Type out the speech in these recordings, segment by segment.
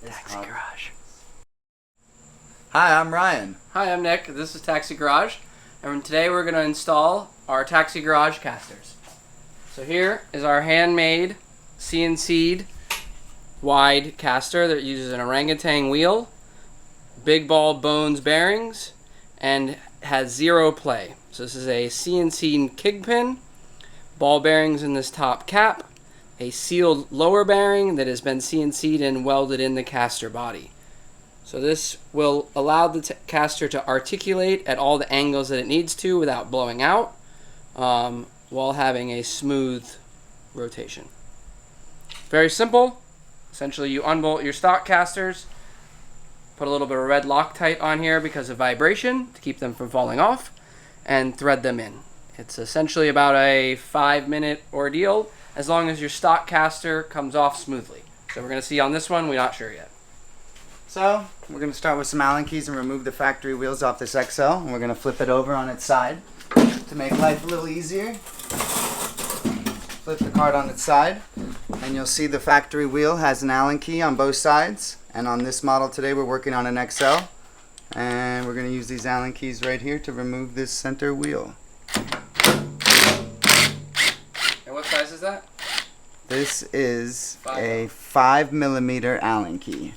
Taxi Garage. Hi, I'm Ryan. Hi, I'm Nick. This is Taxi Garage, and today we're going to install our Taxi Garage casters. So here is our handmade CNC'd wide caster that uses an orangutan wheel, big ball bones bearings, and has zero play. So this is a CNC kingpin, ball bearings in this top cap, a sealed lower bearing that has been CNC'd and welded in the caster body. So this will allow the caster to articulate at all the angles that it needs to without blowing out, while having a smooth rotation. Very simple. Essentially, you unbolt your stock casters, put a little bit of red Loctite on here because of vibration to keep them from falling off, and thread them in. It's essentially about a 5-minute ordeal as long as your stock caster comes off smoothly. So we're going to see on this one, we're not sure yet. So, we're going to start with some Allen keys and remove the factory wheels off this XL, and we're going to flip it over on its side to make life a little easier. Flip the card on its side, and you'll see the factory wheel has an Allen key on both sides, and on this model today we're working on an XL, and we're going to use these Allen keys right here to remove this center wheel. And what size is that? This is a 5mm Allen key.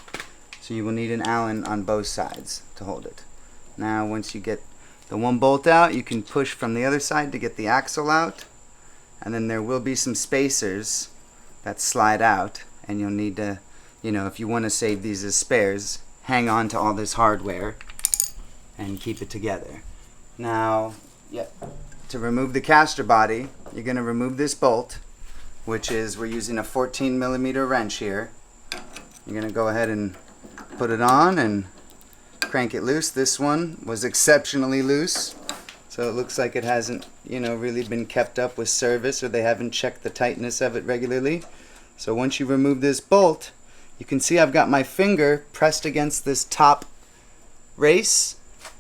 So you will need an Allen on both sides to hold it. Now once you get the one bolt out, you can push from the other side to get the axle out. And then there will be some spacers that slide out, and you'll need to, if you want to save these as spares, hang on to all this hardware and keep it together. Now, to remove the caster body, you're going to remove this bolt, which is, we're using a 14mm wrench here. You're going to go ahead and put it on and crank it loose. This one was exceptionally loose, so it looks like it hasn't, really been kept up with service, or they haven't checked the tightness of it regularly. So once you remove this bolt, you can see I've got my finger pressed against this top race,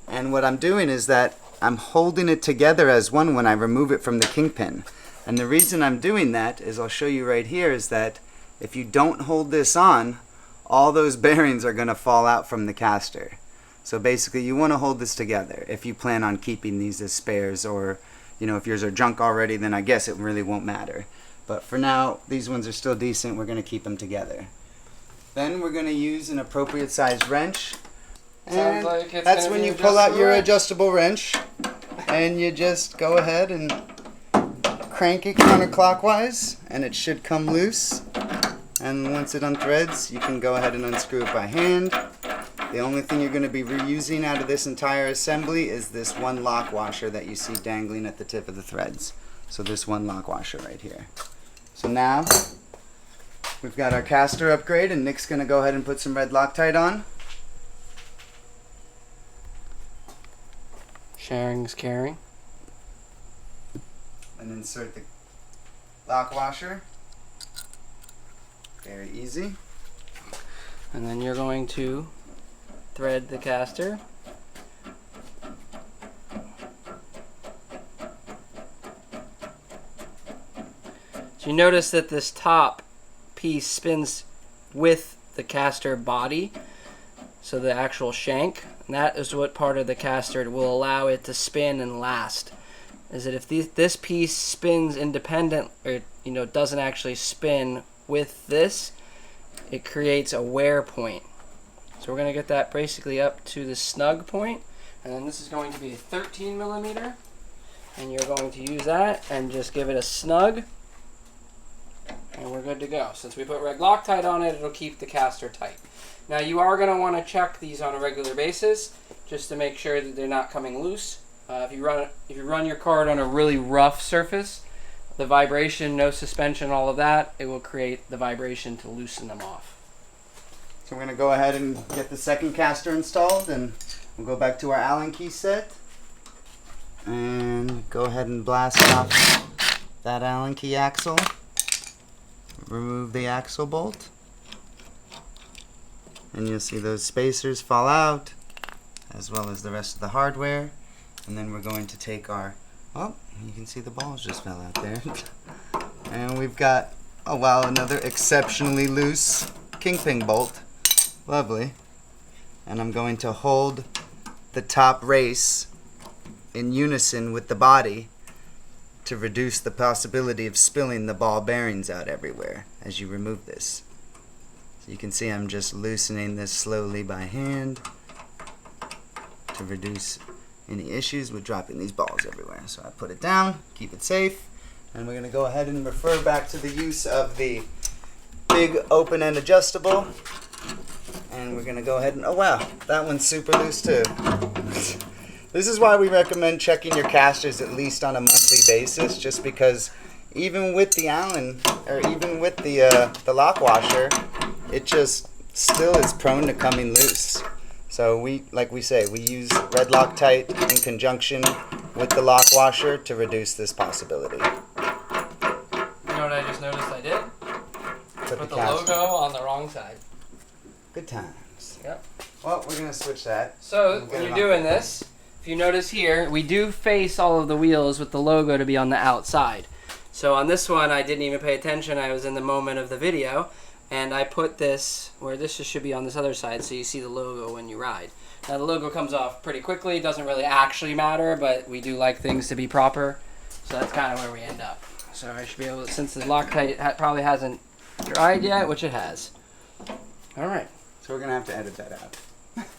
and what I'm doing is that I'm holding it together as one when I remove it from the kingpin. And the reason I'm doing that is, I'll show you right here, is that if you don't hold this on, all those bearings are going to fall out from the caster. So basically you want to hold this together if you plan on keeping these as spares, or if yours are junk already, then I guess it really won't matter. But for now, these ones are still decent. We're going to keep them together. Then we're going to use an appropriate size wrench. And like that's when you pull out your adjustable wrench, and you just go ahead and crank it counterclockwise, and it should come loose. And once it unthreads, you can go ahead and unscrew it by hand. The only thing you're going to be reusing out of this entire assembly is this one lock washer that you see dangling at the tip of the threads. So this one lock washer right here. So now we've got our caster upgrade, and Nick's going to go ahead and put some red Loctite on. Sharing's caring. And insert the lock washer. Very easy. And then you're going to thread the caster. So you notice that this top piece spins with the caster body, so the actual shank, and that is what part of the caster will allow it to spin and last. Is that if this piece spins independent, or doesn't actually spin with this, it creates a wear point. So we're going to get that basically up to the snug point, and then this is going to be a 13mm, and you're going to use that and just give it a snug, and we're good to go. Since we put red Loctite on it, it'll keep the caster tight. Now you are going to want to check these on a regular basis just to make sure that they're not coming loose. If you run your card on a really rough surface, the vibration, no suspension, all of that, it will create the vibration to loosen them off. So we're going to go ahead and get the second caster installed, and we'll go back to our Allen key set and go ahead and blast off that Allen key axle. Remove the axle bolt, and you'll see those spacers fall out, as well as the rest of the hardware. And then we're going to take our, you can see the balls just fell out there. And we've got, another exceptionally loose kingpin bolt Lovely. And I'm going to hold the top race in unison with the body to reduce the possibility of spilling the ball bearings out everywhere as you remove this. So you can see I'm just loosening this slowly by hand to reduce any issues with dropping these balls everywhere. So I put it down, keep it safe, and we're going to go ahead and refer back to the use of the big open and adjustable. And we're going to go ahead and, oh wow, that one's super loose too. This is why we recommend checking your casters at least on a monthly basis, just because even with the Allen, or even with the lock washer, it just still is prone to coming loose. So we, like we say, we use red Loctite in conjunction with the lock washer to reduce this possibility. You know what I just noticed I did? Put the logo on the wrong side. Good times. Yep. Well, we're going to switch that. So when you're doing this, if you notice here, we do face all of the wheels with the logo to be on the outside. So on this one, I didn't even pay attention. I was in the moment of the video. And I put this where this should be on this other side, so you see the logo when you ride. Now the logo comes off pretty quickly. It doesn't really actually matter, but we do like things to be proper. So that's kind of where we end up. So I should be able to, since the Loctite probably hasn't dried yet, which it has. All right. So we're going to have to edit that out.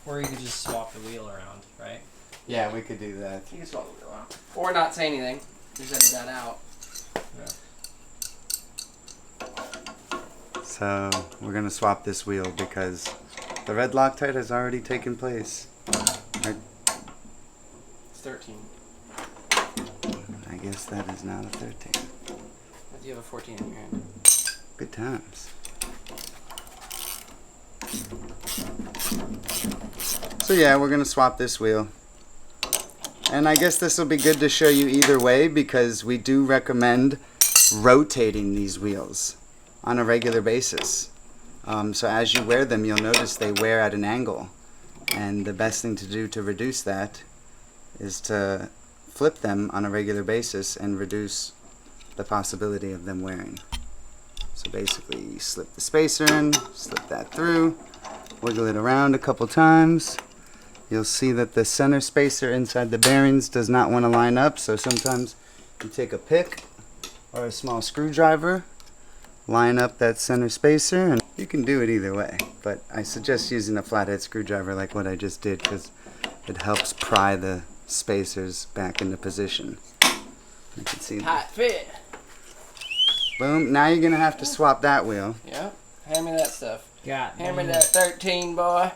Or you could just swap the wheel around, right? Yeah, we could do that. You can swap the wheel out. Or not say anything. Just edit that out. Yeah. So we're going to swap this wheel because the red Loctite has already taken place. It's 13. I guess that is not a 13. But you have a 14 in your hand. Good times. So yeah, we're going to swap this wheel. And I guess this will be good to show you either way because we do recommend rotating these wheels on a regular basis. So as you wear them, you'll notice they wear at an angle. And the best thing to do to reduce that is to flip them on a regular basis and reduce the possibility of them wearing. So basically, you slip the spacer in, slip that through, wiggle it around a couple times. You'll see that the center spacer inside the bearings does not want to line up, so sometimes you take a pick or a small screwdriver, line up that center spacer, and you can do it either way. But I suggest using a flathead screwdriver like what I just did because it helps pry the spacers back into position. You can see. Tight fit. Boom. Now you're going to have to swap that wheel. Yeah. Hand me that stuff. God. Hand me that 13, boy.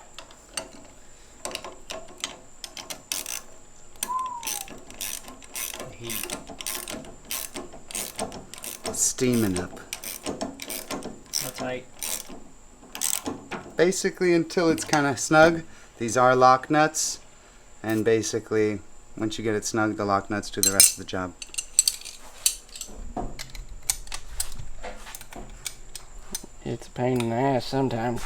Heat. Steaming up. How tight? Basically until it's kind of snug. These are lock nuts. And basically, once you get it snug, the lock nuts do the rest of the job. It's a pain in the ass sometimes.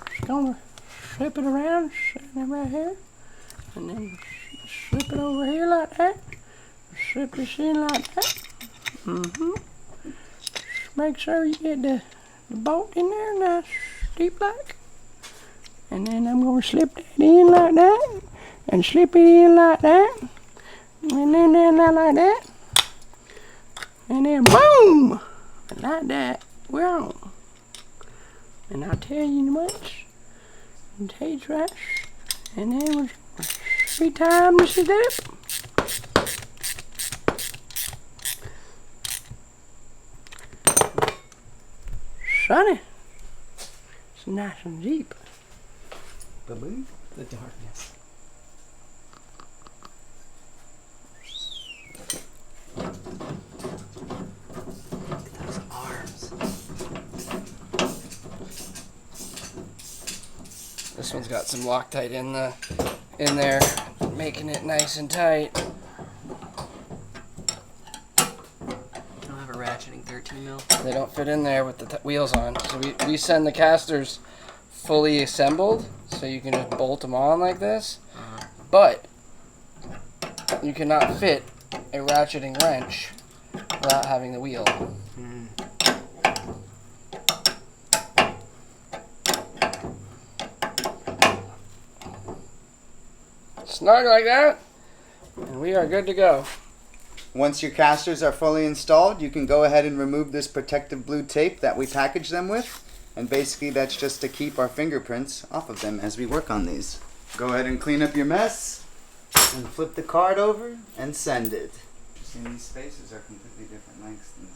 Just gonna slip it around, set it right here, and then slip it over here like that. Slip this in like that. Make sure you get the bolt in there nice deep like. And then I'm going to slip that in like that. And slip it in like that. And then like that. And then boom! And like that, we're on. And I'll tell you much. And taste right. And then we'll 3 times this is it. Sonny, it's nice and deep. The darkness. Those arms. This one's got some Loctite in there, making it nice and tight. I don't have a ratcheting 13. 13 mil. They don't fit in there with the wheels on. So we send the casters fully assembled, so you can just bolt them on like this. But you cannot fit a ratcheting wrench without having the wheel. Snug like that, and we are good to go. Once your casters are fully installed, you can go ahead and remove this protective blue tape that we package them with. And basically that's just to keep our fingerprints off of them as we work on these. Go ahead and clean up your mess and flip the card over and send it. See, these spaces are completely different lengths than